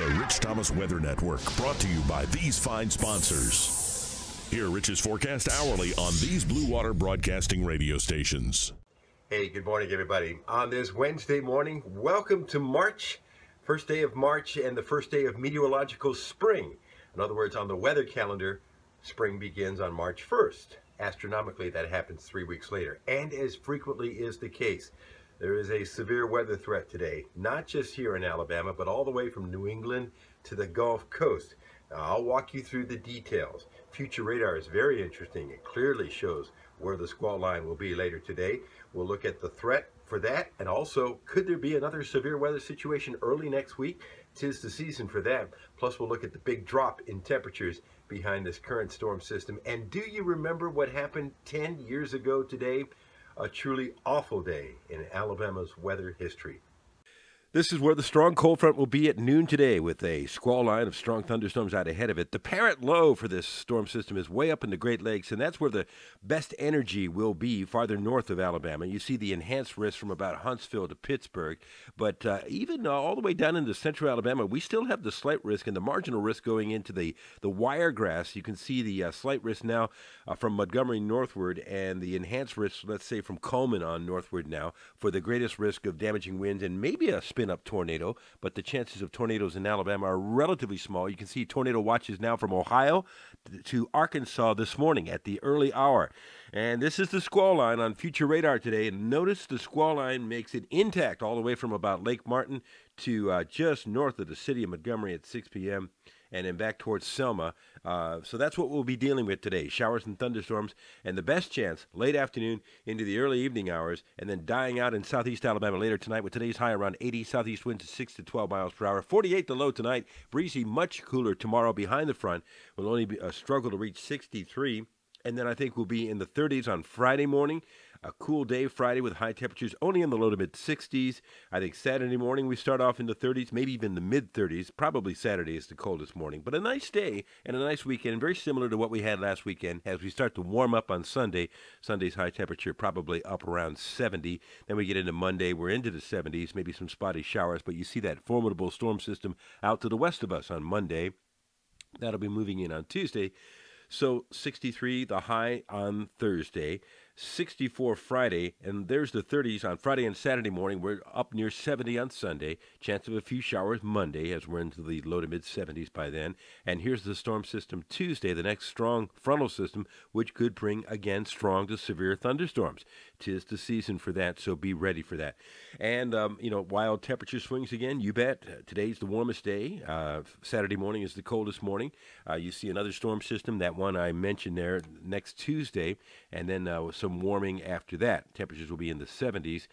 The Rich Thomas Weather Network, brought to you by these fine sponsors. Hear Rich's forecast hourly on these Blue Water Broadcasting radio stations. Hey, good morning, everybody. On this Wednesday morning, welcome to March, first day of March and the first day of meteorological spring. In other words, on the weather calendar, spring begins on March 1st. Astronomically, that happens 3 weeks later. And as frequently is the case, there is a severe weather threat today, not just here in Alabama, but all the way from New England to the Gulf Coast. Now, I'll walk you through the details. Future radar is very interesting. It clearly shows where the squall line will be later today. We'll look at the threat for that, and also, could there be another severe weather situation early next week? 'Tis the season for that. Plus, we'll look at the big drop in temperatures behind this current storm system. And do you remember what happened 10 years ago today? A truly awful day in Alabama's weather history. This is where the strong cold front will be at noon today, with a squall line of strong thunderstorms out ahead of it. The parent low for this storm system is way up in the Great Lakes, and that's where the best energy will be farther north of Alabama. You see the enhanced risk from about Huntsville to Pittsburgh, but even all the way down into central Alabama, we still have the slight risk and the marginal risk going into the wiregrass. You can see the slight risk now from Montgomery northward, and the enhanced risk, let's say, from Coleman on northward now, for the greatest risk of damaging winds and maybe a spin-up tornado, but the chances of tornadoes in Alabama are relatively small. You can see tornado watches now from Ohio to Arkansas this morning at the early hour. And this is the squall line on future radar today. And notice the squall line makes it intact all the way from about Lake Martin to just north of the city of Montgomery at 6 p.m. and then back towards Selma. So that's what we'll be dealing with today, showers and thunderstorms, and the best chance late afternoon into the early evening hours, and then dying out in southeast Alabama later tonight with today's high around 80, southeast winds at 6 to 12 miles per hour. 48 the low tonight, breezy, much cooler tomorrow behind the front. Will only be a struggle to reach 63. And then I think we'll be in the 30s on Friday morning. A cool day Friday with high temperatures only in the low to mid 60s. I think Saturday morning we start off in the 30s, maybe even the mid 30s. Probably Saturday is the coldest morning. But a nice day and a nice weekend, very similar to what we had last weekend as we start to warm up on Sunday. Sunday's high temperature probably up around 70. Then we get into Monday, we're into the 70s, maybe some spotty showers. But you see that formidable storm system out to the west of us on Monday. That'll be moving in on Tuesday. So 63, the high on Thursday, 64 Friday, and there's the 30s on Friday and Saturday morning. We're up near 70 on Sunday. Chance of a few showers Monday as we're into the low to mid 70s by then. And here's the storm system Tuesday, the next strong frontal system, which could bring, again, strong to severe thunderstorms. 'Tis the season for that, so be ready for that. And, wild temperature swings again, you bet. Today's the warmest day. Saturday morning is the coldest morning. You see another storm system, that one I mentioned there, next Tuesday, and then some warming after that. Temperatures will be in the 70s.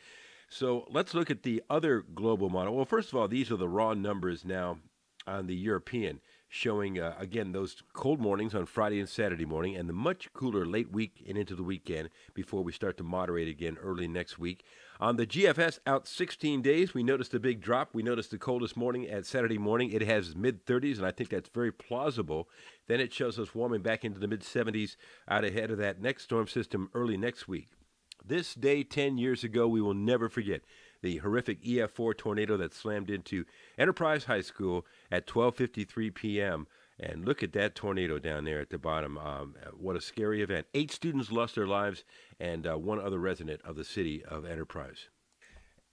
So let's look at the other global model. Well, first of all, these are the raw numbers now on the European, showing, again, those cold mornings on Friday and Saturday morning, and the much cooler late week and into the weekend before we start to moderate again early next week. On the GFS, out 16 days, we noticed a big drop. We noticed the coldest morning at Saturday morning. It has mid-30s, and I think that's very plausible. Then it shows us warming back into the mid-70s out ahead of that next storm system early next week. This day 10 years ago, we will never forget the horrific EF4 tornado that slammed into Enterprise High School at 12:53 p.m. And look at that tornado down there at the bottom. What a scary event. 8 students lost their lives, and one other resident of the city of Enterprise.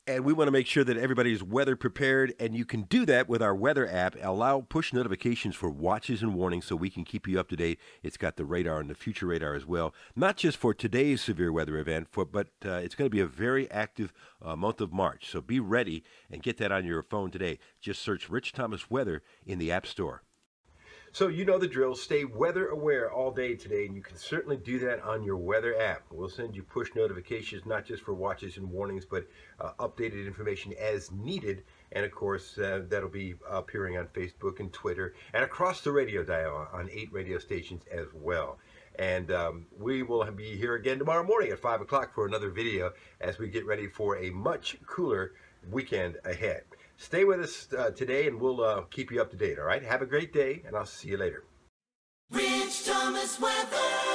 And we want to make sure that everybody's weather prepared, and you can do that with our weather app. Allow push notifications for watches and warnings so we can keep you up to date. It's got the radar and the future radar as well, not just for today's severe weather event, but it's going to be a very active month of March. So be ready and get that on your phone today. Just search Rich Thomas Weather in the App Store. So you know the drill. Stay weather aware all day today, and you can certainly do that on your weather app. We'll send you push notifications, not just for watches and warnings, but updated information as needed. And of course, that'll be appearing on Facebook and Twitter and across the radio dial on 8 radio stations as well. And we will be here again tomorrow morning at 5 o'clock for another video as we get ready for a much cooler weekend ahead. Stay with us today, and we'll keep you up to date, all right? Have a great day, and I'll see you later. Rich Thomas Weather.